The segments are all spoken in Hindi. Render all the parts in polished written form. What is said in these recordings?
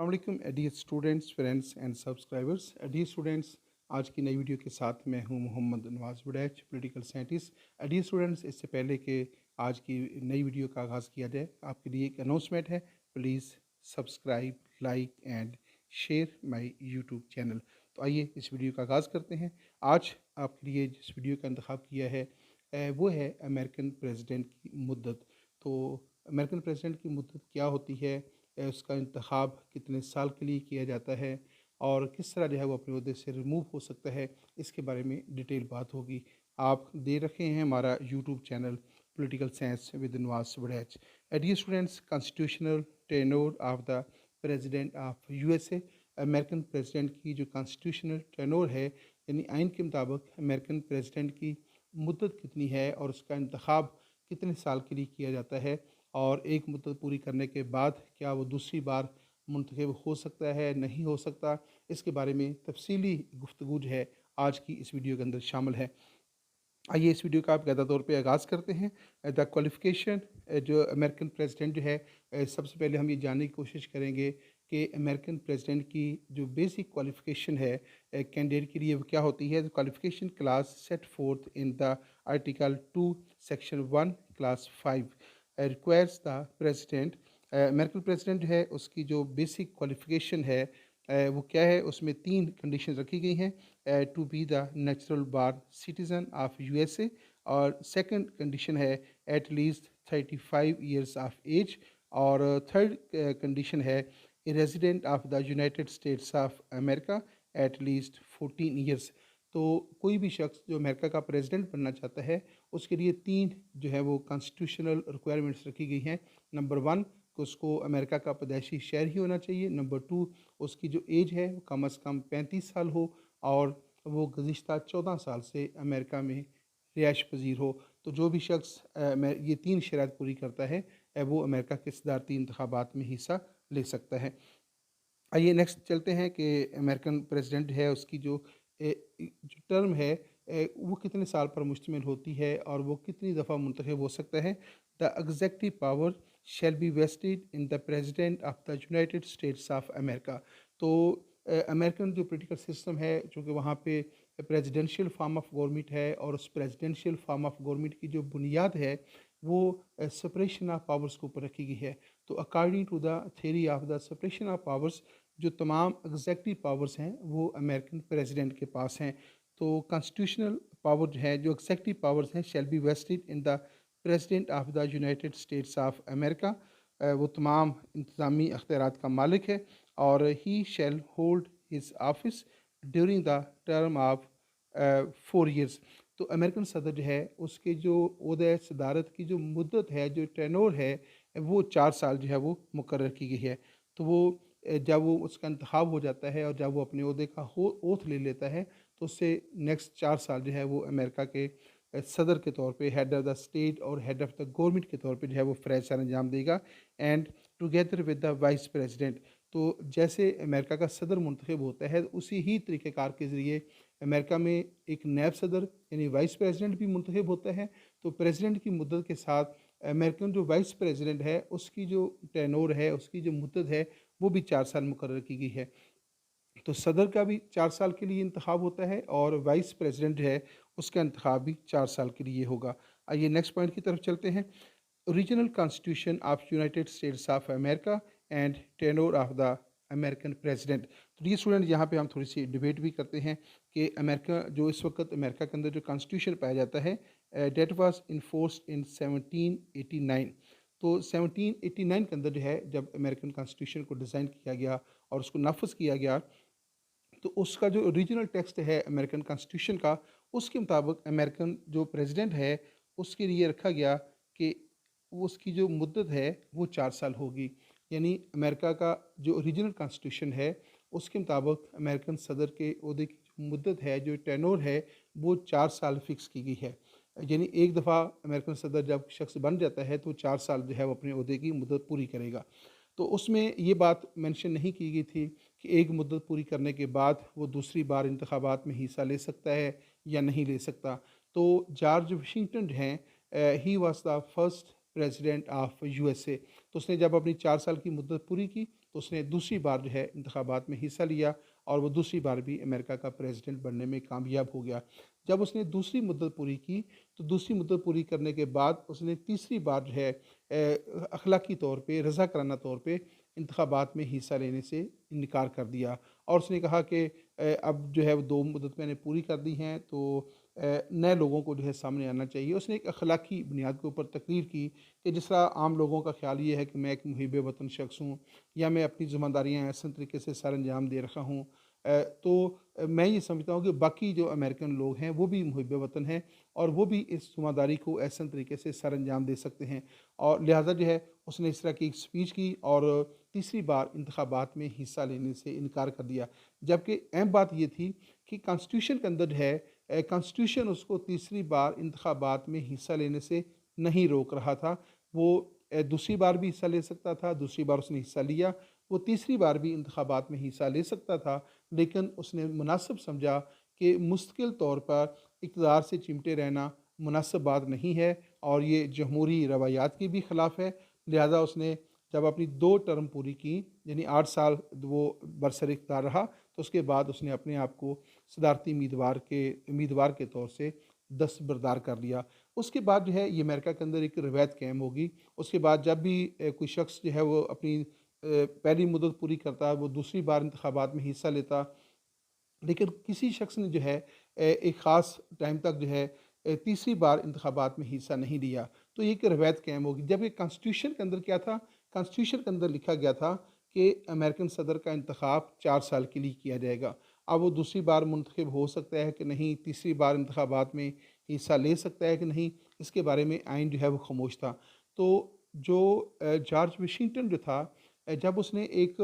अस्सलाम dear students, friends and subscribers. Dear students, आज की नई वीडियो के साथ मैं हूं Mohammad Nawaz Buraich, political scientist. Dear students, इससे पहले कि आज की नई वीडियो का आगाज़ किया जाए, आपके लिए एक अनाउंसमेंट है। Please subscribe, like and share my YouTube channel. तो आइए इस वीडियो का आगाज़ करते हैं। आज आपके लिए जिस वीडियो का इंतखाब किया है वो है अमेरिकन प्रेसिडेंट की मुद्दत। तो अमेरिकन प्रेसिडेंट की मुद्दत क्या होती है, उसका इंतखाब कितने साल के लिए किया जाता है और किस तरह जो है वो अपने ओहदे से रिमूव हो सकता है, इसके बारे में डिटेल बात होगी। आप दे रखे हैं हमारा YouTube channel political science with Nawaz Waraich. Dear students, constitutional tenure of the president of USA. American president की जो कॉन्स्टिट्यूशनल टेनोर है, यानी आइन के मुताबिक अमेरिकन प्रेसिडेंट की मुद्दत कितनी है और उसका इंतखाब कितने साल के लिए किया जाता है, और एक मुद्दत पूरी करने के बाद क्या वो दूसरी बार मुंतखब हो सकता है, नहीं हो सकता, इसके बारे में तफसीली गुफ्तगू जो है आज की इस वीडियो के अंदर शामिल है। आइए इस वीडियो का आप कायदा तौर पे आगाज़ करते हैं। द क्वालिफ़िकेशन, जो अमेरिकन प्रेसिडेंट जो है, सबसे पहले हम ये जानने की कोशिश करेंगे कि अमेरिकन प्रेसिडेंट की जो बेसिक क्वालिफ़िकेशन है कैंडिडेट के लिए, वो क्या होती है। Qualification class set fourth in the article 2 section 1 class 5 requires the president. American president जो है उसकी जो बेसिक क्वालिफ़िकेशन है वो क्या है, उसमें 3 कंडीशन रखी गई हैं। To be the natural born citizen of USA, और सेकंड कंडीशन है at least 35 years of age, और थर्ड कंडीशन है a resident of the United States of America at least 14 years. तो कोई भी शख्स जो अमेरिका का प्रेसिडेंट बनना चाहता है, उसके लिए 3 जो है वो कॉन्स्टिट्यूशनल रिक्वायरमेंट्स रखी गई हैं। नंबर 1, कि उसको अमेरिका का पैदाइशी शहर ही होना चाहिए। नंबर 2, उसकी जो एज है वो कम से कम 35 साल हो, और वो गुज़िश्ता 14 साल से अमेरिका में रिहाइश पजीर हो। तो जो भी शख्स ये 3 शराइत पूरी करता है, वो अमेरिका के सदारती इंतखाबात में हिस्सा ले सकता है। आइए नेक्स्ट चलते हैं कि अमेरिकन प्रेसिडेंट है उसकी जो टर्म है वो कितने साल पर मुश्तमिल होती है और वो कितनी दफ़ा मुंतखब हो सकता है। The executive power shall be vested in the president of the United States of America. तो अमेरिकन जो पोलिटिकल सिस्टम है, चूँकि वहाँ पे प्रेसिडेंशियल फॉर्म ऑफ गवर्नमेंट है, और उस प्रेसिडेंशियल फॉर्म ऑफ गवर्नमेंट की जो बुनियाद है वो सेपरेशन ऑफ पावर्स के ऊपर रखी गई है। तो according to the theory of the separation of powers, जो तमाम एग्जेक्टिव पावर्स हैं वो अमेरिकन प्रेसिडेंट के पास हैं। तो कॉन्स्टिट्यूशनल पावर जो है, जो एग्जेक्टिव पावर्स हैं, shall be vested in the president of the United States of America. वो तमाम इंतज़ामी अख्तियारात का मालिक है, और he shall hold his office during the term of 4 years. तो अमेरिकन सदर जो है उसके जो ओहदे सदारत की जो मुद्दत है, जो टेनोर है, वो 4 साल जो है वो मुकर्रर की गई है। तो वो जब वो उसका इंतखाब हो जाता है और जब वो अपने ओहदे का हो ओथ ले लेता है, तो उससे नेक्स्ट 4 साल जो है वो अमेरिका के सदर के तौर पे, हेड ऑफ़ द स्टेट और हेड ऑफ़ द गवर्नमेंट के तौर पे जो है वो फ़रज़ सर अंजाम देगा, and together with the vice president. तो जैसे अमेरिका का सदर मुंतखब होता है, उसी ही तरीक़ेकार के ज़रिए अमेरिका में एक नायब सदर यानी वाइस प्रेसिडेंट भी मुंतखब होता है। तो प्रेसिडेंट की मुद्दत के साथ अमेरिकन जो वाइस प्रेसिडेंट है उसकी जो टेनोर है, उसकी जो मुद्दत है, वो भी 4 साल मुकर्रर की गई है। तो सदर का भी 4 साल के लिए इंतखाब होता है, और वाइस प्रेसिडेंट जो है उसका इंतखाब भी 4 साल के लिए होगा। आइए नेक्स्ट पॉइंट की तरफ चलते हैं। Original constitution of United States of America and tenure of the American president. तो ये स्टूडेंट, यहाँ पे हम थोड़ी सी डिबेट भी करते हैं कि अमेरिका, जो इस वक्त अमेरिका के अंदर जो कॉन्स्टिट्यूशन पाया जाता है, डेट वाज इन्फोर्स्ड इन 1789। तो 1789 के अंदर जो है, जब अमेरिकन कॉन्स्टिट्यूशन को डिज़ाइन किया गया और उसको नाफिज किया गया, तो उसका जो ओरिजिनल टेक्स्ट है अमेरिकन कॉन्स्टिट्यूशन का, उसके मुताबिक अमेरिकन जो प्रेसिडेंट है उसके लिए रखा गया कि वो उसकी जो मुद्दत है वो 4 साल होगी। यानी अमेरिका का जो ओरिजिनल कॉन्स्टिट्यूशन है उसके मुताबिक अमेरिकन सदर के ओहदे की जो मुद्दत है, जो टेनोर है, वो 4 साल फिक्स की गई है। यानी एक दफ़ा अमेरिकन सदर जब शख्स बन जाता है तो 4 साल जो है वो अपने ओहदे की मुद्दत पूरी करेगा। तो उसमें ये बात मेंशन नहीं की गई थी कि एक मुद्दत पूरी करने के बाद वो दूसरी बार इंतखाबात में हिस्सा ले सकता है या नहीं ले सकता। तो जॉर्ज वाशिंगटन जो हैं, he was the first president of USA. तो उसने जब अपनी 4 साल की मुद्दत पूरी की तो उसने दूसरी बार जो है इंतखाबात में हिस्सा लिया और वो दूसरी बार भी अमेरिका का प्रेसिडेंट बनने में कामयाब हो गया। जब उसने दूसरी मुद्दत पूरी की, तो दूसरी मुद्दत पूरी करने के बाद उसने तीसरी बार जो है अखलाकी तौर पे, रज़ाकाराना तौर पे इंतखाबात में हिस्सा लेने से इनकार कर दिया और उसने कहा कि अब जो है वो 2 मुद्दत मैंने पूरी कर दी हैं, तो नए लोगों को जो है सामने आना चाहिए। उसने एक अखलाकी बुनियाद के ऊपर तकरीर की कि जिस तरह आम लोगों का ख़्याल ये है कि मैं एक मुहिब वतन शख्स हूँ या मैं अपनी ज़िम्मेदारियाँ ऐसे तरीके से सरअंजाम दे रखा हूँ। मैं ये समझता हूँ कि बाकी जो अमेरिकन लोग हैं वो भी मुहिब वतन हैं और वो भी इस ज़िम्मेदारी को ऐसे तरीके से सरअंजाम दे सकते हैं और लिहाजा जो है उसने इस तरह की एक स्पीच की और तीसरी बार इंतखाबात में हिस्सा लेने से इनकार कर दिया। जबकि अहम बात ये थी कि कॉन्स्टिट्यूशन के अंदर जो है कॉन्स्टिट्यूशन उसको तीसरी बार इंतखाबात में हिस्सा लेने से नहीं रोक रहा था। वो दूसरी बार भी हिस्सा ले सकता था, दूसरी बार उसने हिस्सा लिया। वो तीसरी बार भी इंतखाबात में हिस्सा ले सकता था, लेकिन उसने मुनासिब समझा कि मुस्तकिल तौर पर इक़्तिदार से चिमटे रहना मुनासिब बात नहीं है और ये जमहूरी रवायात के भी ख़िलाफ़ है। लिहाज़ा उसने जब अपनी 2 टर्म पूरी की, यानी 8 साल वो बरसर-ए-इक़्तिदार रहा, तो उसके बाद उसने अपने आप को सदारती उम्मीदवार के तौर से दस्तबरदार कर लिया। उसके बाद जो है ये अमेरिका के अंदर एक रवायत कायम होगी। उसके बाद जब भी कोई शख्स जो है वो अपनी पहली मुद्दत पूरी करता है, वो दूसरी बार इंतखाबात में हिस्सा लेता, लेकिन किसी शख्स ने जो है एक ख़ास टाइम तक जो है तीसरी बार इंतखाबात में हिस्सा नहीं लिया, तो ये एक रवायत कायम होगी। जब ये कॉन्स्टिट्यूशन के अंदर क्या था, कॉन्स्टिट्यूशन के अंदर लिखा गया था कि अमेरिकन सदर का इंतखाब 4 साल के लिए किया जाएगा। अब वो दूसरी बार मुंतखब हो सकता है कि नहीं, तीसरी बार इंतखाबात में हिस्सा ले सकता है कि नहीं, इसके बारे में आइन जो है वो खामोश था। तो जो जॉर्ज वाशिंगटन जो था, जब उसने एक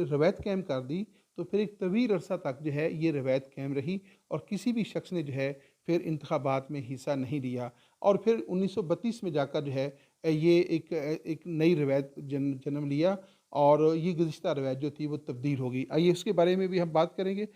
रवायत कायम कर दी, तो फिर एक तवील अरसा तक जो है ये रवायत कायम रही और किसी भी शख्स ने जो है फिर इंतखाबात में हिस्सा नहीं लिया और फिर 1932 में जाकर जो है ये एक नई रवायत जन्म लिया और ये गुज़िश्ता रवायत जो थी वो तब्दील हो गई। आइए उसके बारे में भी हम बात करेंगे।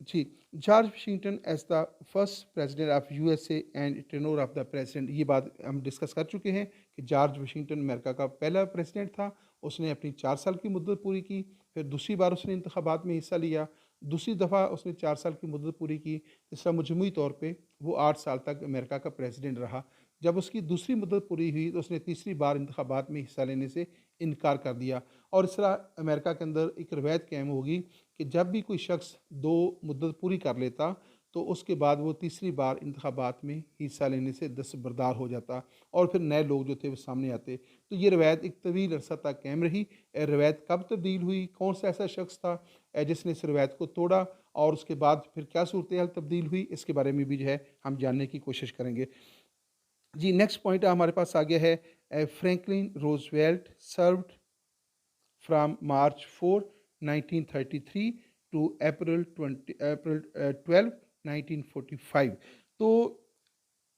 जी, George Washington as the first president of USA and tenure of the president, ये बात हम डिस्कस कर चुके हैं कि जॉर्ज वाशिंगटन अमेरिका का पहला प्रेसिडेंट था। उसने अपनी 4 साल की मुद्दत पूरी की, फिर दूसरी बार उसने इंतखाबात में हिस्सा लिया, दूसरी दफ़ा उसने 4 साल की मुद्दत पूरी की। इस तरह मजमूई तौर पे वो 8 साल तक अमेरिका का प्रेसिडेंट रहा। जब उसकी दूसरी मुद्दत पूरी हुई, तो उसने तीसरी बार इंतखाबात में हिस्सा लेने से इनकार कर दिया और इस तरह अमेरिका के अंदर एक रवायत कायम होगी कि जब भी कोई शख्स 2 मुद्दत पूरी कर लेता, तो उसके बाद वो तीसरी बार इंतखाबात में हिस्सा लेने से दस्तबरदार हो जाता और फिर नए लोग जो थे वो सामने आते। तो ये रवायत एक तवील अरसा तक कायम रही। रवायत कब तब्दील हुई, कौन-सा ऐसा शख्स था जिसने इस रवायत को तोड़ा और उसके बाद फिर क्या सूरत-ए-हाल तब्दील हुई, इसके बारे में भी जो है हम जानने की कोशिश करेंगे। जी, नेक्स्ट पॉइंट हमारे पास आ गया है Franklin Roosevelt served from March 4, 1933 to April 12, 1945। तो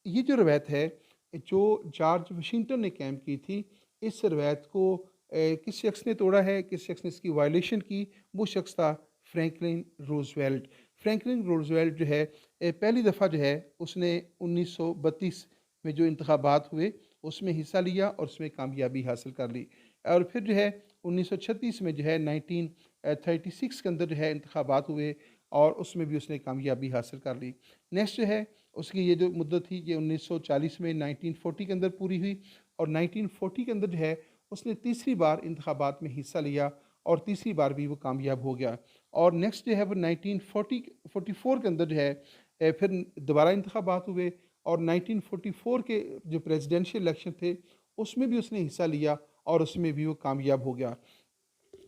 ये जो रवायत है, जो जॉर्ज वाशिंगटन ने कायम की थी, इस रवायत को किस शख्स ने तोड़ा है, किस शख्स ने इसकी वायलेशन की, वो शख्स था फ्रैंकलिन रूज़वेल्ट। फ्रैंकलिन रूज़वेल्ट जो है पहली दफ़ा जो है उसने 1932 में जो इंतखाबात हुए, उसमें हिस्सा लिया और उसमें कामयाबी हासिल कर ली और फिर जो है 1936 में जो है 1936 के अंदर जो है इंतखाबात हुए और उसमें भी उसने कामयाबी हासिल कर ली। नेक्स्ट जो है उसकी ये जो मुद्दत थी ये 1940 में 1940 के अंदर पूरी हुई और 1940 के अंदर जो है उसने तीसरी बार इंतखाबात में हिस्सा लिया और तीसरी बार भी वो कामयाब हो गया और नेक्स्ट जो है वो 1944 के अंदर जो है फिर दोबारा इंतखाबात हुए और 1944 के जो प्रेसिडेंशियल इलेक्शन थे उसमें भी उसने हिस्सा लिया और उसमें भी वो कामयाब हो गया।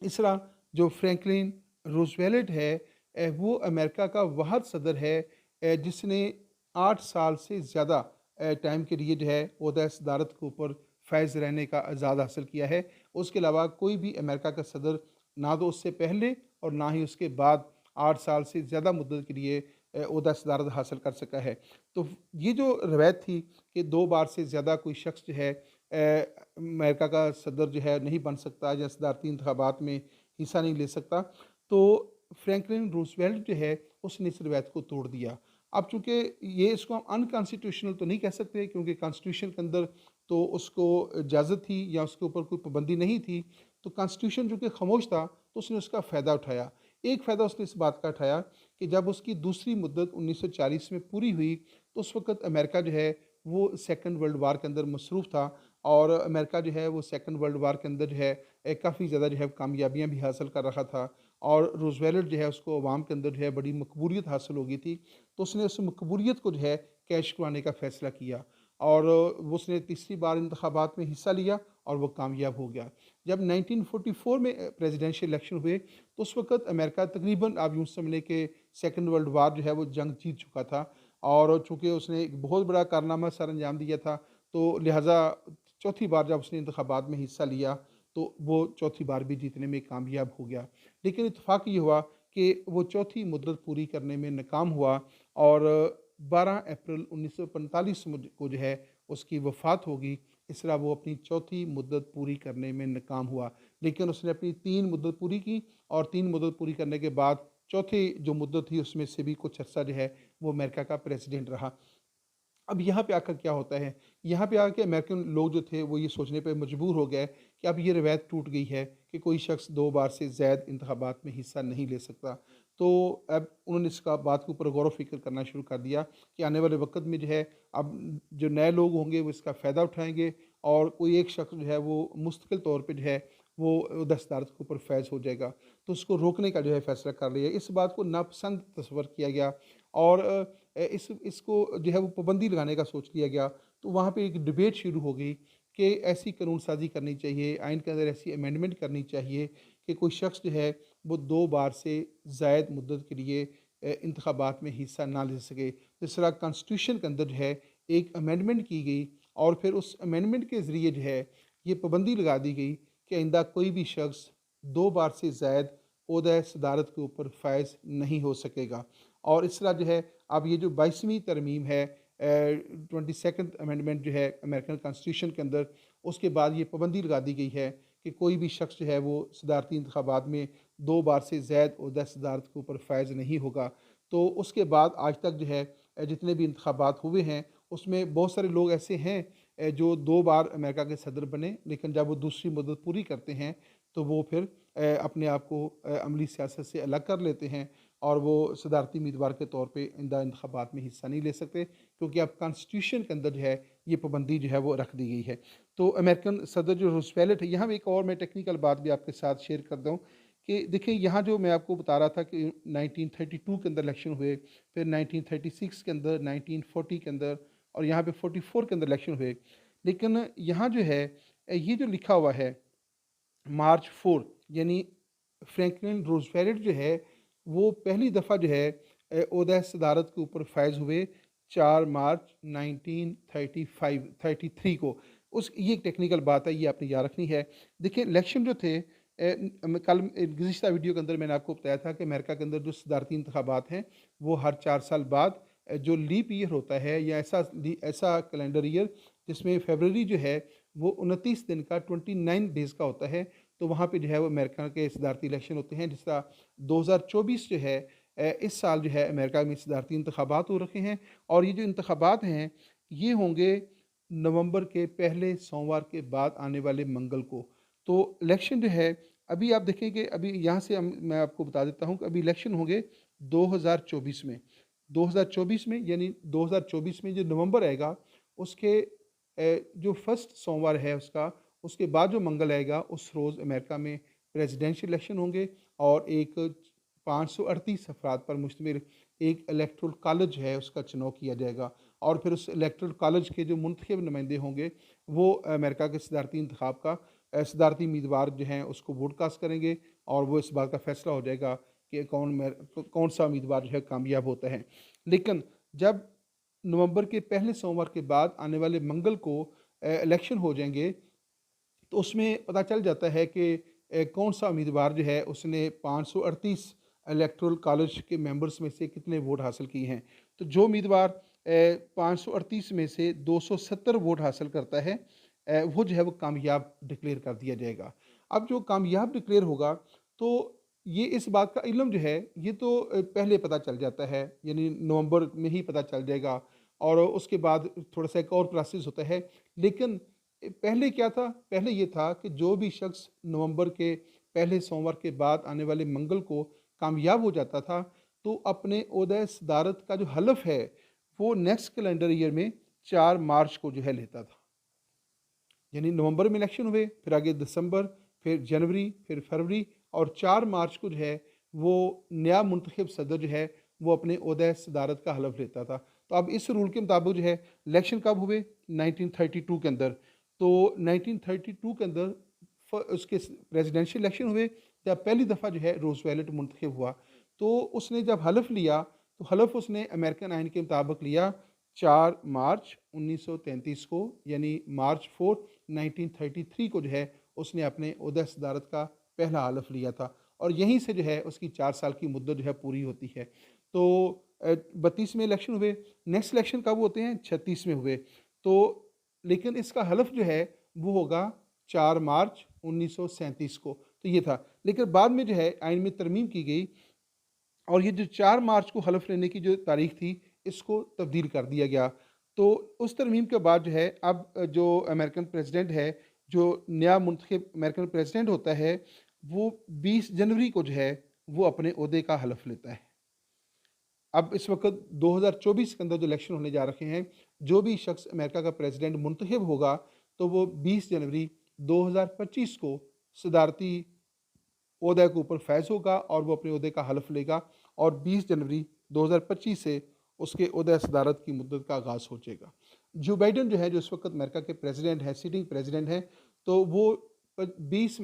इस तरह जो फ्रैंकलिन रूज़वेल्ट है वो अमेरिका का वाहद सदर है जिसने 8 साल से ज़्यादा टाइम के लिए जो है ओहदा सदारत के ऊपर फैज़ रहने का एजाज़ हासिल किया है। उसके अलावा कोई भी अमेरिका का सदर ना तो उससे पहले और ना ही उसके बाद 8 साल से ज़्यादा मुद्दत के लिए ओहदा सदारत हासिल कर सका है। तो ये जो रवायत थी कि 2 बार से ज़्यादा कोई शख्स जो है अमेरिका का सदर जो है नहीं बन सकता या सदारती इंतखाबात में हिस्सा नहीं ले सकता, तो फ्रैंकलिन रूज़वेल्ट जो है उसने इस रवायत को तोड़ दिया। अब चूँकि ये इसको हम अनकॉन्स्टिट्यूशनल तो नहीं कह सकते क्योंकि कॉन्स्टिट्यूशन के अंदर तो उसको इजाज़त थी या उसके ऊपर कोई पाबंदी नहीं थी, तो कॉन्स्टिट्यूशन चूँकि खामोश था तो उसने उसका फ़ायदा उठाया। एक फ़ायदा उसने इस बात का उठाया कि जब उसकी दूसरी मुद्दत 1940 में पूरी हुई तो उस वक़्त अमेरिका जो है वो सेकंड वर्ल्ड वार के अंदर मसरूफ़ था और अमेरिका जो है वो सेकंड वर्ल्ड वार के अंदर जो है काफ़ी ज़्यादा जो है कामयाबियाँ भी हासिल कर रहा था और रूज़वेल्ट जो है उसको अवाम के अंदर जो है बड़ी मकबूलियत हासिल हो गई थी। तो उसने उस मकबूलियत को जो है कैश करवाने का फ़ैसला किया और वो उसने तीसरी बार इंतखाबात में हिस्सा लिया और वो कामयाब हो गया। जब 1944 में प्रेसिडेंशियल इलेक्शन हुए तो उस वक़्त अमेरिका तकरीबन आप यूँ समझ लें कि सेकंड वर्ल्ड वार जो है वो जंग जीत चुका था और चूँकि उसने एक बहुत बड़ा कारनामा सर अंजाम दिया था, तो लिहाज़ा चौथी बार जब उसने इंतखाबात में हिस्सा लिया, तो वो चौथी बार भी जीतने में कामयाब हो गया। लेकिन इत्तेफ़ाक ये हुआ कि वो चौथी मुद्दत पूरी करने में नाकाम हुआ और 12 अप्रैल 1945 को जो है उसकी वफ़ात हो गई। इस तरह वो अपनी चौथी मुद्दत पूरी करने में नाकाम हुआ। लेकिन उसने अपनी 3 मुद्दत पूरी की और 3 मुद्दत पूरी करने के बाद चौथी जो मुद्दत थी उसमें से भी कुछ अर्सा जो है वो अमेरिका का प्रेसिडेंट रहा। अब यहाँ पे आकर क्या होता है, यहाँ पे आके अमेरिकन लोग जो थे वो ये सोचने पे मजबूर हो गए कि अब ये रवायत टूट गई है कि कोई शख्स 2 बार से ज़ायद इंतखाबात में हिस्सा नहीं ले सकता। तो अब उन्होंने इसका बात के ऊपर गौर व फ़िक्र करना शुरू कर दिया कि आने वाले वक़्त में जो है अब जो नए लोग होंगे वो इसका फ़ायदा उठाएँगे और कोई एक शख्स जो है वो मुस्तकिल तौर पे जो है वो दस्तदारत के ऊपर फैज़ हो जाएगा। तो उसको रोकने का जो है फ़ैसला कर लिया। इस बात को नापसंद तस्वर किया गया और इसको जो है वो पाबंदी लगाने का सोच लिया गया। तो वहाँ पे एक डिबेट शुरू हो गई कि ऐसी कानून साज़ी करनी चाहिए, आइन के अंदर ऐसी अमेंडमेंट करनी चाहिए कि कोई शख्स जो है वो 2 बार से ज़ायद मुद्दत के लिए इंतखाबात में हिस्सा ना ले सके। जिस तरह कॉन्स्टिट्यूशन के अंदर जो है एक अमेंडमेंट की गई और फिर उस अमेंडमेंट के ज़रिए जो है ये पाबंदी लगा दी गई कि आइंदा कोई भी शख्स 2 बार से ज़ायद ओहदा सदारत के ऊपर फ़ाइज़ नहीं हो सकेगा। और इस तरह जो है अब ये जो 22वीं तरमीम है 22nd अमेंडमेंट जो है अमेरिकन कॉन्स्टिट्यूशन के अंदर, उसके बाद ये पाबंदी लगा दी गई है कि कोई भी शख्स जो है वो सदारती इंतखाबात में 2 बार से ज़ायद ओहदा सदारत के ऊपर फ़ाइज़ नहीं होगा। तो उसके बाद आज तक जो है जितने भी इंतखाबात हुए हैं उसमें बहुत सारे लोग ऐसे हैं जो 2 बार अमेरिका के सदर बने, लेकिन जब वो दूसरी मुद्दत पूरी करते हैं तो वो फिर अपने आप को अमली सियासत से अलग कर लेते हैं और वो सदारती उम्मीदवार के तौर पे आइंदा इंतखाबात में हिस्सा नहीं ले सकते क्योंकि अब कॉन्स्टिट्यूशन के अंदर जो है ये पाबंदी जो है वो रख दी गई है। तो अमेरिकन सदर जो रूज़वेल्ट है, यहाँ एक और मैं टेक्निकल बात भी आपके साथ शेयर कर दूँ कि देखिए यहाँ जो मैं आपको बता रहा था कि 1932 के अंदर इलेक्शन हुए, फिर 1936 के अंदर, 1940 के अंदर और यहाँ पे 44 के अंदर इलेक्शन हुए। लेकिन यहाँ जो है ये जो लिखा हुआ है मार्च 4 यानी फ्रैंकलिन रूज़वेल्ट जो है वो पहली दफ़ा जो है ओहदा सदारत के ऊपर फ़ाइज़ हुए 4 मार्च 1935 33 को। उस ये एक टेक्निकल बात है, ये आपने याद रखनी है। देखिए इलेक्शन जो थे कल गुज़िश्ता वीडियो के अंदर मैंने आपको बताया था कि अमेरिका के अंदर जो सदारती इंतखाबात हैं वो हर 4 साल बाद जो लीप ईयर होता है या ऐसा कैलेंडर ईयर जिसमें फ़रवरी जो है वो 29 दिन का 29 डेज़ का होता है, तो वहाँ पे जो है वो अमेरिका के सदारती इलेक्शन होते हैं। जिस तरह 2024 जो है इस साल जो है अमेरिका में सदारती इंतखाबात हो रखे हैं और ये जो इंतखाबात हैं ये होंगे नवंबर के पहले सोमवार के बाद आने वाले मंगल को। तो इलेक्शन जो है अभी आप देखें कि अभी यहाँ से मैं आपको बता देता हूँ कि अभी इलेक्शन होंगे 2024 में। 2024 में यानी 2024 में जो नवंबर आएगा उसके जो फर्स्ट सोमवार है उसके बाद जो मंगल आएगा उस रोज़ अमेरिका में प्रेसिडेंशियल इलेक्शन होंगे और एक 538 अफराद पर मुश्तमिल एक इलेक्टोरल कॉलेज है उसका चुनाव किया जाएगा और फिर उस इलेक्टोरल कॉलेज के जो मुंतखब नुमाइंदे होंगे वो अमेरिका के सदारती इंतखाब का सदारती उम्मीदवार जो हैं उसको वोट कास्ट करेंगे और वो इस बात का फैसला हो जाएगा कि कौन सा उम्मीदवार जो है कामयाब होता है। लेकिन जब नवंबर के पहले सोमवार के बाद आने वाले मंगल को इलेक्शन हो जाएंगे तो उसमें पता चल जाता है कि कौन सा उम्मीदवार जो है उसने 538 इलेक्टोरल कॉलेज के मेंबर्स में से कितने वोट हासिल किए हैं। तो जो उम्मीदवार 538 में से 270 वोट हासिल करता है वो जो है वो कामयाब डिक्लेयर कर दिया जाएगा। अब जो कामयाब डिक्लेयर होगा तो ये इस बात का इल्म जो है ये तो पहले पता चल जाता है, यानी नवंबर में ही पता चल जाएगा और उसके बाद थोड़ा सा एक और प्रोसेस होता है। लेकिन पहले क्या था? पहले ये था कि जो भी शख्स नवंबर के पहले सोमवार के बाद आने वाले मंगल को कामयाब हो जाता था, तो अपने ओहदा सदारत का जो हलफ़ है, वो नेक्स्ट कैलेंडर ईयर में 4 मार्च को जो है लेता था। यानी नवंबर में इलेक्शन हुए, फिर आगे दिसंबर, फिर जनवरी, फिर फरवरी और 4 मार्च को जो है वो नया मुंतखब सदर जो है वो अपने ओहदा सदारत का हलफ लेता था। तो अब इस रूल के मुताबिक जो है इलेक्शन कब हुए? 1932 के अंदर। तो 1932 के अंदर उसके प्रेसिडेंशियल इलेक्शन हुए, जब पहली दफ़ा जो है रूज़वेल्ट मुंतखब हुआ। तो उसने जब हलफ लिया, तो हलफ उसने अमेरिकन आइन के मुताबिक लिया 4 मार्च 1933 को, यानी मार्च 4 1933 को जो है उसने अपने ओहदा सदारत का पहला हलफ लिया था और यहीं से जो है उसकी 4 साल की मुद्दत जो है पूरी होती है। तो 32 में इलेक्शन हुए, नेक्स्ट इलेक्शन कब होते हैं? 36 में हुए। तो लेकिन इसका हलफ जो है वो होगा 4 मार्च 1937 को, तो ये था। लेकिन बाद में जो है आइन में तरमीम की गई और ये जो 4 मार्च को हलफ लेने की जो तारीख थी, इसको तब्दील कर दिया गया। तो उस तरमीम के बाद जो है अब जो अमेरिकन प्रेसिडेंट है, जो नया मुंतखब अमेरिकन प्रेसिडेंट होता है, वो 20 जनवरी को जो है वो अपने ओहदे का हलफ लेता है। अब इस वक़्त 2024 के अंदर जो इलेक्शन होने जा रखे हैं, जो भी शख्स अमेरिका का प्रेसिडेंट मुंतखब होगा, तो वो 20 जनवरी 2025 को सदारती ओहदे के ऊपर फैज़ होगा और वो अपने ओहदे का हलफ लेगा और 20 जनवरी 2025 से उसके ओहदा सदारत की मुद्दत का आगाज़ हो जाएगा। जो बाइडेन जो है, जो इस वक़्त अमेरिका के प्रेसिडेंट हैं, सिटिंग प्रेसिडेंट हैं, तो वो 20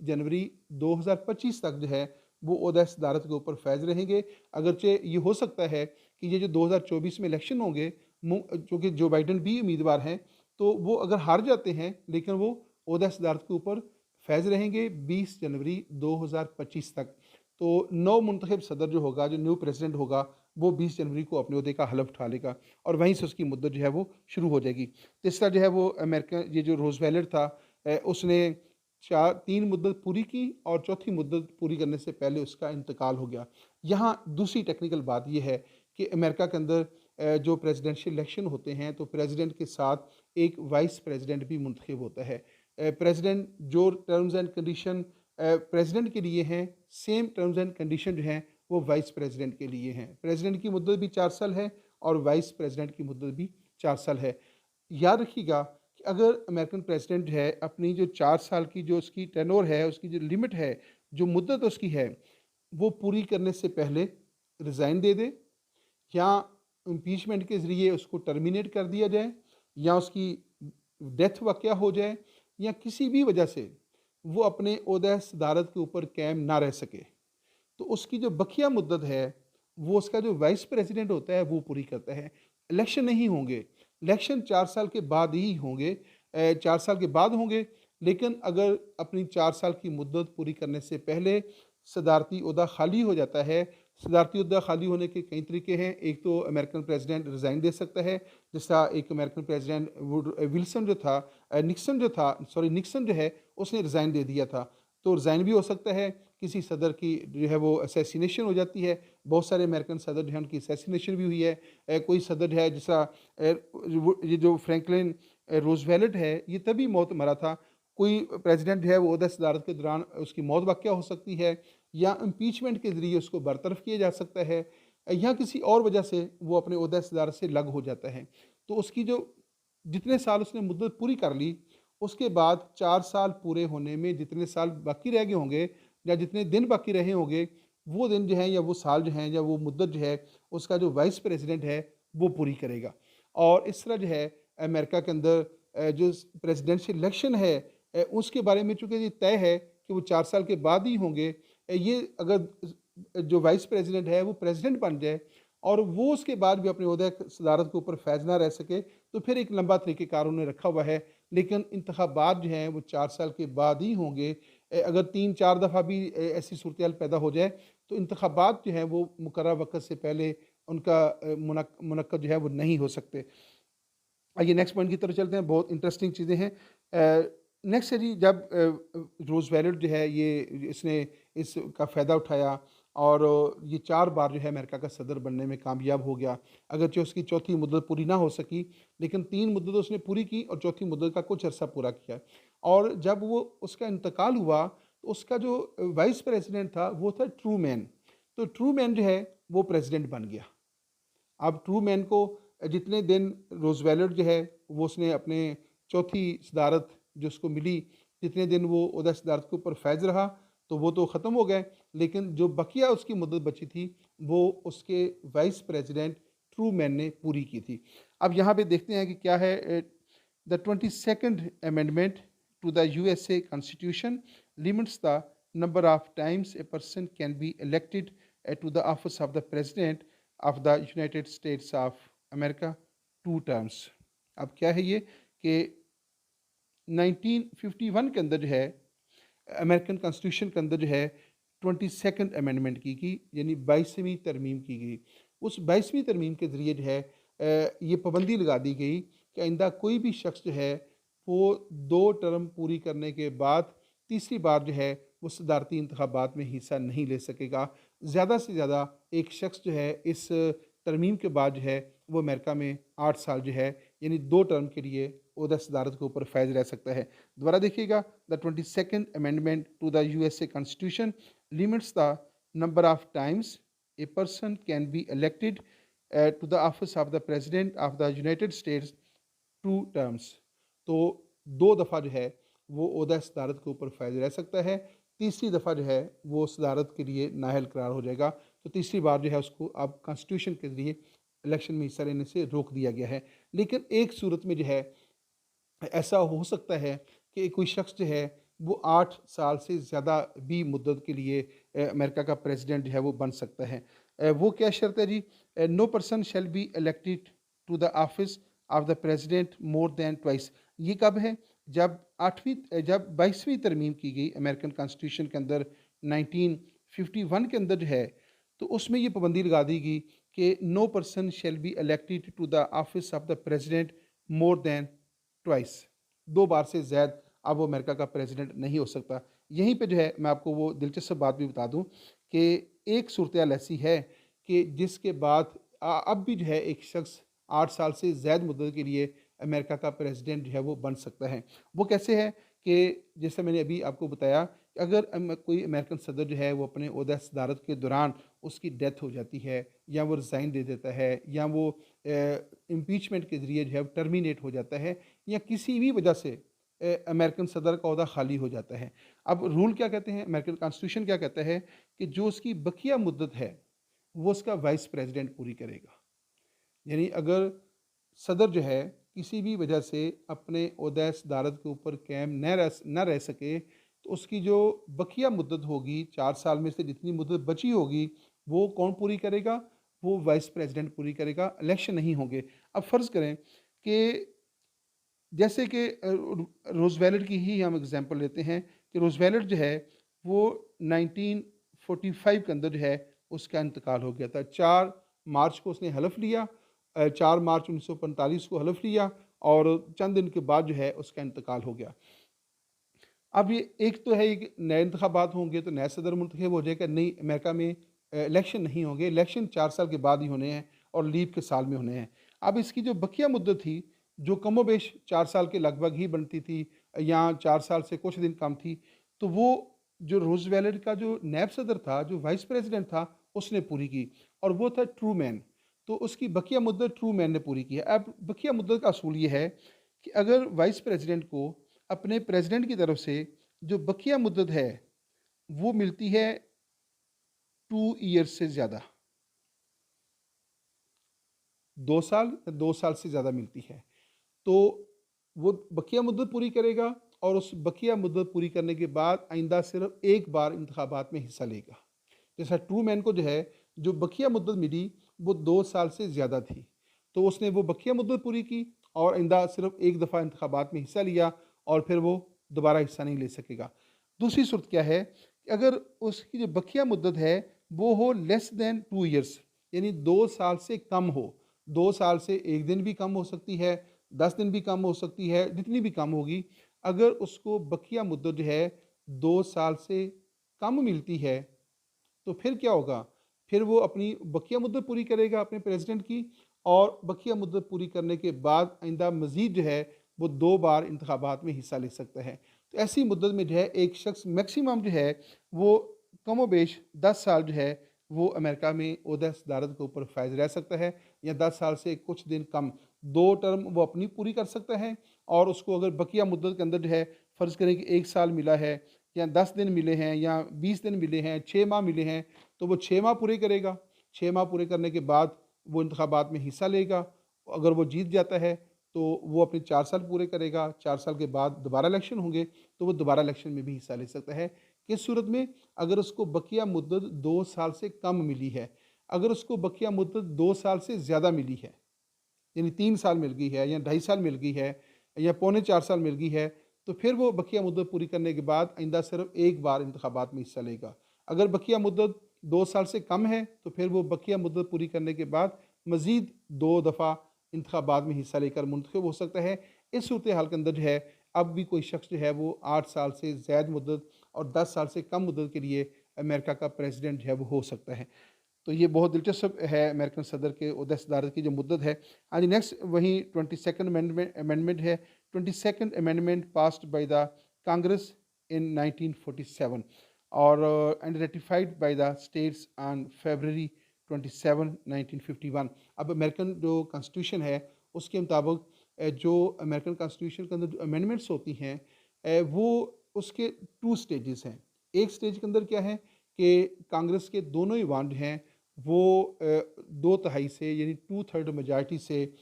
जनवरी 2025 तक जो है वो ओहदा सदारत के ऊपर फैज़ रहेंगे। अगरचे ये हो सकता है कि ये जो 2024 में इलेक्शन होंगे, चूँकि जो बाइडेन भी उम्मीदवार हैं, तो वो अगर हार जाते हैं, लेकिन वो ओहदा सदारत के ऊपर फैज़ रहेंगे 20 जनवरी 2025 तक। तो नौ मुंतखब सदर जो होगा, जो न्यू प्रेसिडेंट होगा, वो 20 जनवरी को अपने ओहदे का हलफ उठा लेगा और वहीं से उसकी मुद्दत जो है वो शुरू हो जाएगी। तीसरा जो है वो अमेरिका, ये जो रूज़वेल्ट था, उसने 3 मुद्दत पूरी की और चौथी मुद्दत पूरी करने से पहले उसका इंतकाल हो गया। यहाँ दूसरी टेक्निकल बात ये है कि अमेरिका के अंदर जो प्रेसिडेंशियल इलेक्शन होते हैं, तो प्रेसिडेंट के साथ एक वाइस प्रेसिडेंट भी मुंतखब होता है। प्रेसिडेंट जो टर्म्स एंड कंडीशन प्रेसिडेंट के लिए हैं, सेम टर्म्स एंड कंडीशन जो हैं वो वाइस प्रेसिडेंट के लिए हैं। प्रेसिडेंट की मुद्दत भी 4 साल है और वाइस प्रेसिडेंट की मुद्दत भी 4 साल है। याद रखिएगा कि अगर अमेरिकन प्रेसिडेंट है, अपनी जो 4 साल की जो उसकी टेन्योर है, उसकी जो लिमिट है, जो मुद्दत उसकी है, वो पूरी करने से पहले रिज़ाइन दे दे या इम्पीचमेंट के ज़रिए उसको टर्मिनेट कर दिया जाए या उसकी डेथ वाक़या हो जाए या किसी भी वजह से वो अपने ओहदा सदारत के ऊपर कायम ना रह सके, तो उसकी जो बकिया मुद्दत है, वो उसका जो वाइस प्रेसिडेंट होता है, वो पूरी करता है। इलेक्शन नहीं होंगे, इलेक्शन 4 साल के बाद ही होंगे, 4 साल के बाद होंगे, लेकिन अगर अपनी 4 साल की मुद्दत पूरी करने से पहले सदारती ओहदा खाली हो जाता है। सदारती ओहदा खाली होने के कई तरीके हैं। एक तो अमेरिकन प्रेसिडेंट रिज़ाइन दे सकता है, जिसका एक अमेरिकन प्रेसिडेंट विल्सन जो था, निक्सन जो है, उसने रिज़ाइन दे दिया था। तो रिज़ाइन भी हो सकता है, किसी सदर की जो है वो असैसिनेशन हो जाती है। बहुत सारे अमेरिकन सदर जो हैं उनकी असैसिनेशन भी हुई है। कोई सदर है जैसा ये जो फ्रैंकलिन रूज़वेल्ट है, ये तभी मौत मरा था। कोई प्रेसिडेंट जो है वो ओहदा सदारत के दौरान उसकी मौत वाक़या हो सकती है या इम्पीचमेंट के ज़रिए उसको बरतरफ किया जा सकता है या किसी और वजह से वो अपने ओहदा सदारत से लग हो जाता है। तो उसकी जो जितने साल उसने मुद्दत पूरी कर ली, उसके बाद 4 साल पूरे होने में जितने साल बाकी रह गए होंगे या जितने दिन बाकी रहे होंगे, वो दिन जो हैं या वो साल जो हैं या वो मुद्दत जो है, उसका जो वाइस प्रेसिडेंट है, वो पूरी करेगा। और इस तरह जो है अमेरिका के अंदर जो प्रेसिडेंशियल इलेक्शन है, उसके बारे में चूँकि ये तय है कि वो 4 साल के बाद ही होंगे। ये अगर जो वाइस प्रेसिडेंट है वो प्रेसिडेंट बन जाए और वो उसके बाद भी अपने ओहदे सदारत के ऊपर फैज़ ना रह सके, तो फिर एक लंबा तरीक़ेकार उन्होंने रखा हुआ है। लेकिन इंतखाबात जो हैं वो 4 साल के बाद ही होंगे। अगर 3-4 दफ़ा भी ऐसी सूरत पैदा हो जाए, तो इंतखाबात जो हैं वो मुकर्रर वक़्त से पहले उनका मुनक्कद जो है वो नहीं हो सकते। आइए नेक्स्ट पॉइंट की तरफ चलते हैं, बहुत इंटरेस्टिंग चीज़ें हैं। नेक्स्ट है जी, जब रूज़वेल्ट जो है ये इसने इसका फ़ायदा उठाया और ये 4 बार जो है अमेरिका का सदर बनने में कामयाब हो गया। अगरचे उसकी चौथी मुद्दत पूरी ना हो सकी, लेकिन 3 मुद्दत उसने पूरी की और चौथी मुद्दत का कुछ अरसा पूरा किया। और जब वो उसका इंतकाल हुआ, तो उसका जो वाइस प्रेसिडेंट था, वो था ट्रूमैन। तो ट्रूमैन जो है, वो प्रेसिडेंट बन गया। अब ट्रूमैन को जितने दिन रूज़वेल्ट जो है, वो उसने अपने चौथी सदारत जो उसको मिली, जितने दिन वो ओहदा सदारत के ऊपर फैज़ रहा, तो वो तो ख़त्म हो गए, लेकिन जो बकिया उसकी मुद्दत बची थी, वो उसके वाइस प्रेसिडेंट ट्रूमैन ने पूरी की थी। अब यहाँ पे देखते हैं कि क्या है। The 22nd amendment to the USA constitution limits the number of times a person can be elected to the office of the president of the United States of America 2 terms. अब क्या है ये कि 1951 के अंदर जो है अमेरिकन कॉन्स्टिट्यूशन के अंदर जो है 22nd अमेंडमेंट की यानी 22वीं तरमीम की गई। उस 22वीं तरमीम के ज़रिए जो है ये पाबंदी लगा दी गई कि आइंदा कोई भी शख्स जो है वो 2 टर्म पूरी करने के बाद तीसरी बार जो है वो सदारती इंतखाबात में हिस्सा नहीं ले सकेगा। ज़्यादा से ज़्यादा एक शख्स जो है इस तरमीम के बाद जो है वो अमेरिका में 8 साल जो है यानी 2 टर्म के लिए ओहदा सदारत के ऊपर फैज़ रह सकता है। दोबारा देखिएगा, the 22nd amendment to the USA constitution limits the number of times a person can be elected to the office of the president of the United States 2 terms. तो 2 दफ़ा जो है वो ओहदा सदारत के ऊपर फैज़ रह सकता है। तीसरी दफ़ा जो है वो सदारत के लिए नाअहल करार हो जाएगा। तो तीसरी बार जो है उसको अब कॉन्स्टिट्यूशन के ज़रिए इलेक्शन में हिस्सा लेने से रोक दिया गया है। लेकिन एक सूरत में जो है ऐसा हो सकता है कि कोई शख्स जो है वो 8 साल से ज़्यादा भी मुद्दत के लिए अमेरिका का प्रेसिडेंट जो है वो बन सकता है। वो क्या शर्त है जी? No person shall be elected to the office of the president more than twice. ये कब है? जब 22वीं तरमीम की गई अमेरिकन कॉन्स्टिट्यूशन के अंदर 1951 के अंदर जो है, तो उसमें ये पाबंदी लगा दी गई कि no person shall be elected to the office of the president more than twice. 2 बार से ज़्यादा अब वो अमेरिका का प्रेसिडेंट नहीं हो सकता। यहीं पे जो है मैं आपको वो दिलचस्प बात भी बता दूं कि एक सूरत-ए-हाल ऐसी है कि जिसके बाद अब भी जो है एक शख्स 8 साल से ज़्यादा मुद्दत के लिए अमेरिका का प्रेसिडेंट जो है वो बन सकता है। वो कैसे है कि जैसे मैंने अभी आपको बताया कि अगर कोई अमेरिकन सदर जो है वो अपने ओहदा सदारत के दौरान उसकी डेथ हो जाती है, या वो रिज़ाइन दे देता है, या वो इम्पीचमेंट के ज़रिए जो है टर्मिनेट हो जाता है, या किसी भी वजह से अमेरिकन सदर का ओहदा खाली हो जाता है। अब रूल क्या कहते हैं, अमेरिकन कॉन्स्टिट्यूशन क्या कहता है कि जो उसकी बकिया मुद्दत है वो उसका वाइस प्रेसिडेंट पूरी करेगा। यानी अगर सदर जो है किसी भी वजह से अपने ओहदा सदारत के ऊपर कायम न रह सके, तो उसकी जो बकिया मुद्दत होगी 4 साल में से जितनी मुद्दत बची होगी वो कौन पूरी करेगा? वो वाइस प्रेसिडेंट पूरी करेगा, इलेक्शन नहीं होंगे। अब फ़र्ज़ करें कि जैसे कि रूज़वेल्ट की ही हम एग्ज़ाम्पल लेते हैं कि रूज़वेल्ट जो है वो 1945 के अंदर जो है उसका इंतकाल हो गया था। 4 मार्च को उसने हलफ़ लिया, 4 मार्च 1945 को हलफ़ लिया, और चंद दिन के बाद जो है उसका इंतकाल हो गया। अब ये एक तो है कि नए इंतखाबात होंगे तो नया सदर मुंतखब हो जाएगा, नहीं अमेरिका में इलेक्शन नहीं होंगे, इलेक्शन 4 साल के बाद ही होने हैं और लीव के साल में होने हैं। अब इसकी जो बकिया मुद्दत थी, जो कमोबेश 4 साल के लगभग ही बनती थी, या 4 साल से कुछ दिन कम थी, तो वो जो रूज़वेल्ट का जो नैब सदर था, जो वाइस प्रेसिडेंट था, उसने पूरी की, और वो था ट्रूमैन। तो उसकी बकिया मुद्दत ट्रूमैन ने पूरी की है। अब बकिया मुद्दत का असूल ये है कि अगर वाइस प्रेसिडेंट को अपने प्रेसिडेंट की तरफ से जो बकिया मुद्दत है वो मिलती है 2 ईयर्स से ज़्यादा, 2 साल या 2 साल से ज़्यादा मिलती है, तो वो बकिया मुद्दत पूरी करेगा, और उस बकिया मुद्दत पूरी करने के बाद आइंदा सिर्फ एक बार इंतखाबात में हिस्सा लेगा। जैसा ट्रूमैन को जो है जो बकिया मुद्दत मिली वो 2 साल से ज़्यादा थी, तो उसने वो बकिया मुद्दत पूरी की और आइंदा सिर्फ एक दफ़ा इंतखाबात में हिस्सा लिया, और फिर वो दोबारा हिस्सा नहीं ले सकेगा। दूसरी सूरत क्या है कि अगर उसकी जो बकिया मुद्दत है वो हो लेस दैन 2 ईयर्स, यानी 2 साल से कम हो, 2 साल से 1 दिन भी कम हो सकती है, 10 दिन भी कम हो सकती है, जितनी भी कम होगी, अगर उसको बकिया मुद्दत जो है 2 साल से कम मिलती है, तो फिर क्या होगा, फिर वो अपनी बकिया मुद्दत पूरी करेगा अपने प्रेसिडेंट की, और बकिया मुद्दत पूरी करने के बाद आइंदा मज़ीद जो है वो 2 बार इंतखाबात में हिस्सा ले सकता है। तो ऐसी मुद्दत में जो है एक शख्स मैक्सिमम जो है वो कमोबेश 10 साल जो है वो अमेरिका में ओहदा सदारत के ऊपर फ़ायज़ रह सकता है, या 10 साल से कुछ दिन कम 2 टर्म वो अपनी पूरी कर सकता है। और उसको अगर बकिया मुद्दत के अंदर जो है फ़र्ज़ करें कि 1 साल मिला है, या 10 दिन मिले हैं, या 20 दिन मिले हैं, 6 माह मिले हैं, तो वो 6 माह पूरे करेगा। 6 माह पूरे करने के बाद वो इंतखाबात में हिस्सा लेगा। अगर वो जीत जाता है तो वो अपने 4 साल पूरे करेगा, 4 साल के बाद दोबारा इलेक्शन होंगे, तो वो दोबारा इलेक्शन में भी हिस्सा ले सकता है। किस सूरत में? अगर उसको बकिया मुद्दत 2 साल से कम मिली है। अगर उसको बकिया मुद्दत 2 साल से ज़्यादा मिली है, यानी 3 साल मिल गई है, या ढाई साल मिल गई है, या पौने 4 साल मिल गई है, तो फिर वो बकिया मुद्दत पूरी करने के बाद आइंदा सिर्फ एक बार इंतखाबात में हिस्सा लेगा। अगर बकिया मुद्दत 2 साल से कम है, तो फिर वो बकिया मुद्दत पूरी करने के बाद मज़ीद 2 दफ़ा इंतखाबात में हिस्सा लेकर मुंतखब हो सकता है। इस सूरत हाल के अंदर जो है, अब भी कोई शख्स जो है वो 8 साल से ज़ायद मुद्दत और 10 साल से कम मुद्दत के लिए अमेरिका का प्रेसिडेंट जो है वो हो सकता है। तो ये बहुत दिलचस्प है अमेरिकन सदर के ओहदा सदारत की जो मुद्दत है। हाँ जी, नेक्स्ट वहीं 22nd अमेंडमेंट है। 22nd amendment passed by the Congress in 1947 और and ratified by the states on February 27 1951। अब अमेरिकन जो कॉन्स्टिट्यूशन है उसके मुताबिक जो अमेरिकन कॉन्स्टिट्यूशन के अंदर जो अमेंडमेंट्स होती हैं वो उसके 2 स्टेजेस हैं। एक स्टेज के अंदर क्या है कि कांग्रेस के दोनों ही वार्ड हैं वो 2/3 से यानी 2/3 मेजॉरिटी से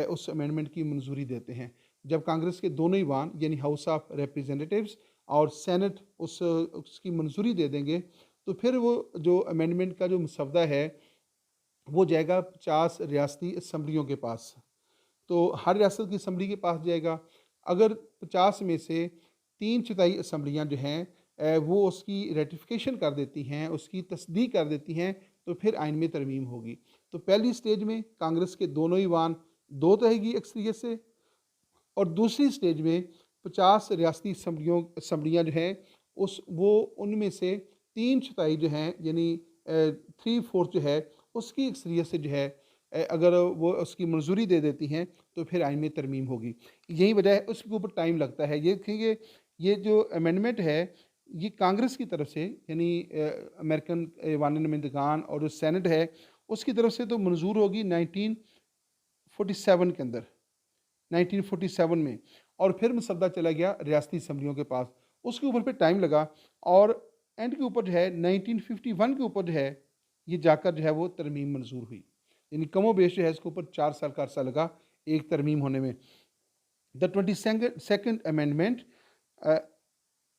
उस अमेंडमेंट की मंजूरी देते हैं। जब कांग्रेस के दोनों ही वान यानी हाउस ऑफ रिप्रेजेंटेटिव्स और सेनेट उसकी मंजूरी दे देंगे, तो फिर वो जो अमेंडमेंट का जो मसवदा है वो जाएगा 50 रियासती असम्बलियों के पास। तो हर रियासत की असम्बली के पास जाएगा। अगर 50 में से 3/4 असम्बलियाँ जो हैं वो उसकी रेटिफिकेशन कर देती हैं, उसकी तस्दीक कर देती हैं, तो फिर आइन में तरमीम होगी। तो पहली स्टेज में कांग्रेस के दोनों ही वान 2/3 की अक्सरियत से, और दूसरी स्टेज में 50 रियासती असम्बलियाँ जो हैं उस वो उनमें से 3/4 जो हैं यानी 3/4 जो है उसकी अक्सरियत से जो है अगर वो उसकी मंजूरी दे देती हैं तो फिर आइन में तरमीम होगी। यही वजह है उसके ऊपर टाइम लगता है। ये देखिए, ये जो अमेंडमेंट है ये कांग्रेस की तरफ से यानी अमेरिकन ऐवान नुमाइंदगान और जो सेनेट है उसकी तरफ से तो मंजूर होगी 1947 के अंदर, 1947 में, और फिर मसद्दा चला गया रियासती असम्बलियों के पास। उसके ऊपर फिर टाइम लगा, और एंड के ऊपर जो है 1951 के ऊपर जो है ये जाकर जो है वो तरमीम मंजूर हुई। यानी कमो बेश जो है इसके ऊपर 4 साल का अरसा लगा एक तरमीम होने में। The 22nd amendment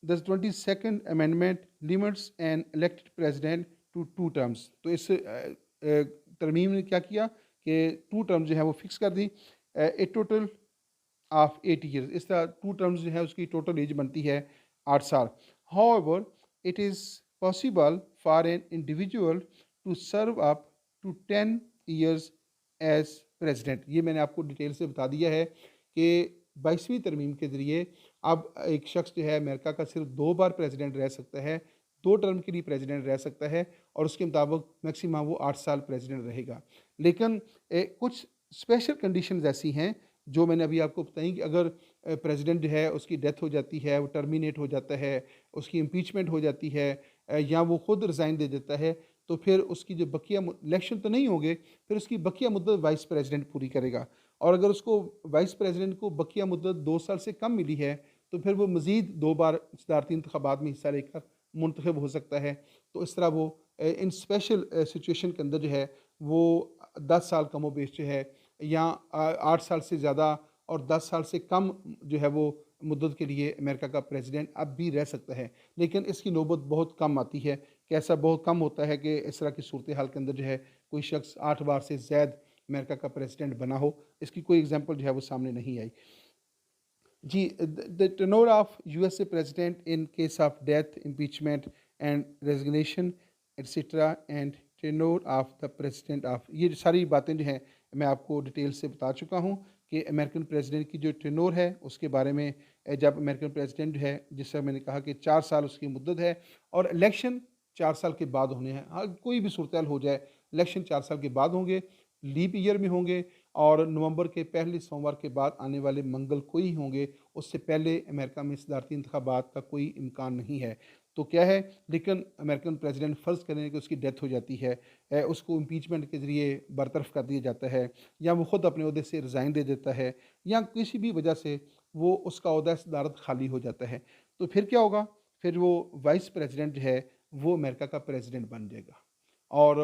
the 22nd amendment limits an elected president to 2 terms. तो इस तरमीम ने क्या किया कि 2 टर्म जो है वो फिक्स कर दी। ए टोटल ऑफ 8 ईयर्स, इस तरह 2 टर्म्स जो है उसकी टोटल एज बनती है 8 साल। However it is possible for an individual to serve up to 10 years as president. ये मैंने आपको डिटेल से बता दिया है कि 22वीं तरमीम के ज़रिए अब एक शख्स जो है अमेरिका का सिर्फ 2 बार प्रेसिडेंट रह सकता है, 2 टर्म के लिए प्रेसिडेंट रह सकता है, और उसके मुताबिक मैक्सिमम वो 8 साल प्रेसिडेंट रहेगा। लेकिन कुछ स्पेशल कंडीशंस ऐसी हैं जो मैंने अभी आपको बताई कि अगर प्रेसिडेंट जो है उसकी डेथ हो जाती है, वो टर्मिनेट हो जाता है, उसकी इम्पीचमेंट हो जाती है, या वो खुद रिज़ाइन दे देता है, तो फिर उसकी जो बकिया इलेक्शन तो नहीं होंगे, फिर उसकी बकिया मुद्दत वाइस प्रेसिडेंट पूरी करेगा। और अगर उसको वाइस प्रेसिडेंट को बकिया मुद्दत 2 साल से कम मिली है, तो फिर वो मज़ीद 2 बार सदारती इंतखाबात में हिस्सा लेकर मुंतखब हो सकता है। तो इस तरह वो इन स्पेशल सिचुएशन के अंदर जो है वो 10 साल कमोबेश जो है, या 8 साल से ज़्यादा और 10 साल से कम जो है वो मुद्दत के लिए अमेरिका का प्रेसिडेंट अब भी रह सकता है। लेकिन इसकी नौबत बहुत कम आती है कि ऐसा बहुत कम होता है कि इस तरह की सूरत हाल के अंदर जो है कोई शख्स 8 बार से ज़ायद अमेरिका का प्रेसिडेंट बना हो। इसकी कोई एग्जांपल जो है वो सामने नहीं आई। जी, the tenure of USA president in case of death, impeachment and resignation etcetera, and tenure of the president of, ये सारी बातें जो हैं मैं आपको डिटेल से बता चुका हूँ कि अमेरिकन प्रेसिडेंट की जो टेन्योर है उसके बारे में। जब अमेरिकन प्रेसिडेंट जो है, जिससे मैंने कहा कि 4 साल उसकी मुद्दत है, और इलेक्शन 4 साल के बाद होने हैं। हाँ, कोई भी सूरत-ए-हाल हो जाए, इलेक्शन 4 साल के बाद होंगे, लीप ईयर में होंगे और नवंबर के पहले सोमवार के बाद आने वाले मंगल को ही होंगे। उससे पहले अमेरिका में सदारती इंतखाबात का कोई इम्कान नहीं है। तो क्या है, लेकिन अमेरिकन प्रेसिडेंट फ़र्ज़ करें कि उसकी डेथ हो जाती है, उसको इम्पीचमेंट के ज़रिए बरतरफ़ कर दिया जाता है या वो ख़ुद अपने ओहदे से रिज़ाइन दे देता है या किसी भी वजह से वो उसका ओहदा सदारत खाली हो जाता है। तो फिर क्या होगा? फिर वो वाइस प्रेसिडेंट जो है, वो अमेरिका का प्रेसिडेंट बन जाएगा और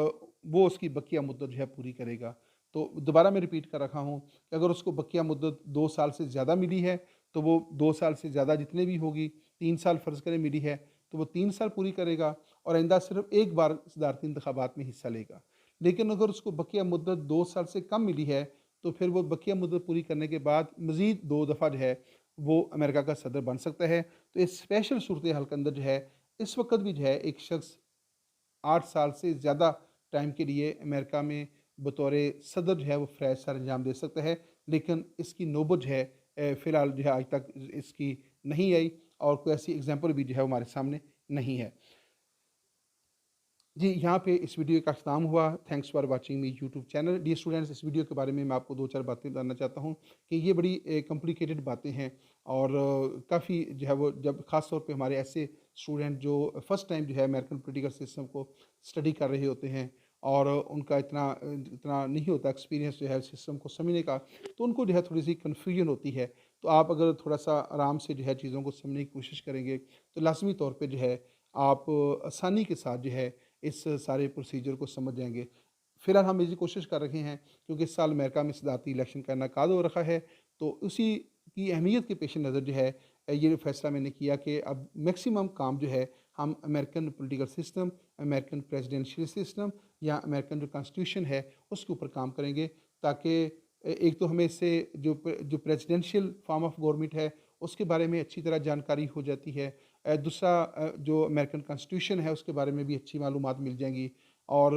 वो उसकी बकिया मुद्दत जो है पूरी करेगा। तो दोबारा मैं रिपीट कर रखा हूँ कि अगर उसको बकिया मुद्दत 2 साल से ज़्यादा मिली है, तो वो 2 साल से ज़्यादा जितने भी होगी, 3 साल फ़र्ज़ करें मिली है, तो वो 3 साल पूरी करेगा और आइंदा सिर्फ़ एक बार सदारती इंतखाबात में हिस्सा लेगा। लेकिन अगर उसको बकिया मुद्दत 2 साल से कम मिली है, तो फिर वो बकिया मुद्दत पूरी करने के बाद मज़ीद 2 दफ़ा जो है, वो अमेरिका का सदर बन सकता है। तो इस स्पेशल सूरत-ए-हाल के अंदर जो है, इस वक़्त भी जो है एक शख़्स 8 साल से ज़्यादा टाइम के लिए अमेरिका में बतौर सदर जो है वो फ़्रेज सर अंजाम दे सकता है। लेकिन इसकी नौबत जो है फ़िलहाल जो है आज तक इसकी नहीं आई और कोई ऐसी एग्ज़ाम्पल भी जो है हमारे सामने नहीं है। जी, यहाँ पे इस वीडियो का अख्ताम हुआ। Thanks for watching my YouTube channel. Dear students, इस वीडियो के बारे में मैं आपको 2-4 बातें बताना चाहता हूँ कि ये बड़ी कॉम्प्लिकेटेड बातें हैं और काफ़ी जो है वो जब ख़ास तौर पे हमारे ऐसे स्टूडेंट जो फर्स्ट टाइम जो है अमेरिकन पॉलिटिकल सिस्टम को स्टडी कर रहे होते हैं और उनका इतना नहीं होता एक्सपीरियंस जो है सिस्टम को समझने का, तो उनको जो है थोड़ी-सी कन्फ्यूजन होती है। तो आप अगर थोड़ा-सा आराम से जो है चीज़ों को समझने की कोशिश करेंगे, तो लाज़मी तौर पे जो है आप आसानी के साथ जो है इस सारे प्रोसीजर को समझ जाएँगे। फिलहाल हम ये कोशिश कर रहे हैं क्योंकि इस साल अमेरिका में सदारती इलेक्शन का इनेकाद हो रखा है, तो उसी की अहमियत के पेश नज़र जो है ये फ़ैसला मैंने किया कि अब मैक्सिमम काम जो है हम American political system, American presidential system या अमेरिकन जो कॉन्स्टिट्यूशन है उसके ऊपर काम करेंगे ताकि एक तो हमें इससे जो प्रेसिडेंशियल फ़ॉर्म ऑफ गवर्नमेंट है उसके बारे में अच्छी तरह जानकारी हो जाती है। दूसरा जो अमेरिकन कॉन्स्टिट्यूशन है उसके बारे में भी अच्छी मालूमात मिल जाएँगी और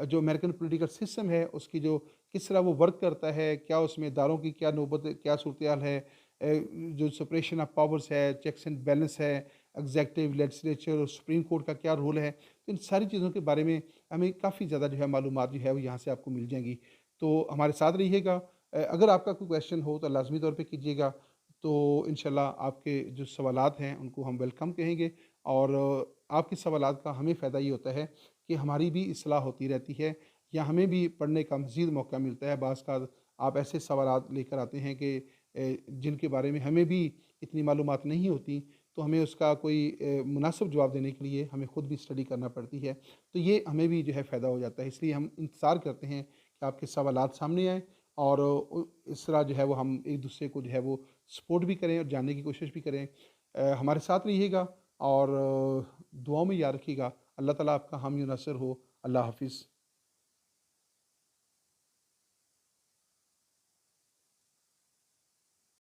जो अमेरिकन पॉलिटिकल सिस्टम है उसकी जो किस तरह वो वर्क करता है, क्या उसमें इदारों की क्या नौबत क्या सूरत-ए-हाल है, जो सेपरेशन ऑफ पावर्स है, चेक्स एंड बैलेंस है, एग्ज़ेक्युटिव, लेजिस्लेचर और सुप्रीम कोर्ट का क्या रोल है, तो इन सारी चीज़ों के बारे में हमें काफ़ी ज़्यादा जो है मालूमात जो है वो यहाँ से आपको मिल जाएँगी। तो हमारे साथ रहिएगा। अगर आपका कोई क्वेश्चन हो तो लाज़मी तौर पे कीजिएगा। तो इंशाल्लाह आपके जो सवालात हैं उनको हम वेलकम कहेंगे और आपके सवालात का हमें फ़ायदा ये होता है कि हमारी भी इस्लाह होती रहती है या हमें भी पढ़ने का मज़ीद मौका मिलता है। बाज़ का आप ऐसे सवालात लेकर आते हैं कि जिनके बारे में हमें भी इतनी मालूमात नहीं होती, तो हमें उसका कोई मुनासिब जवाब देने के लिए हमें खुद भी स्टडी करना पड़ती है। तो ये हमें भी जो है फ़ायदा हो जाता है। इसलिए हम इंतज़ार करते हैं कि आपके सवालात सामने आएँ और इस तरह जो है वो हम एक-दूसरे को जो है वो सपोर्ट भी करें और जानने की कोशिश भी करें। हमारे साथ रहिएगा और दुआओं में याद रखिएगा। अल्लाह ताला आपका हामी और नासिर हो। अल्लाह हाफ़िज़।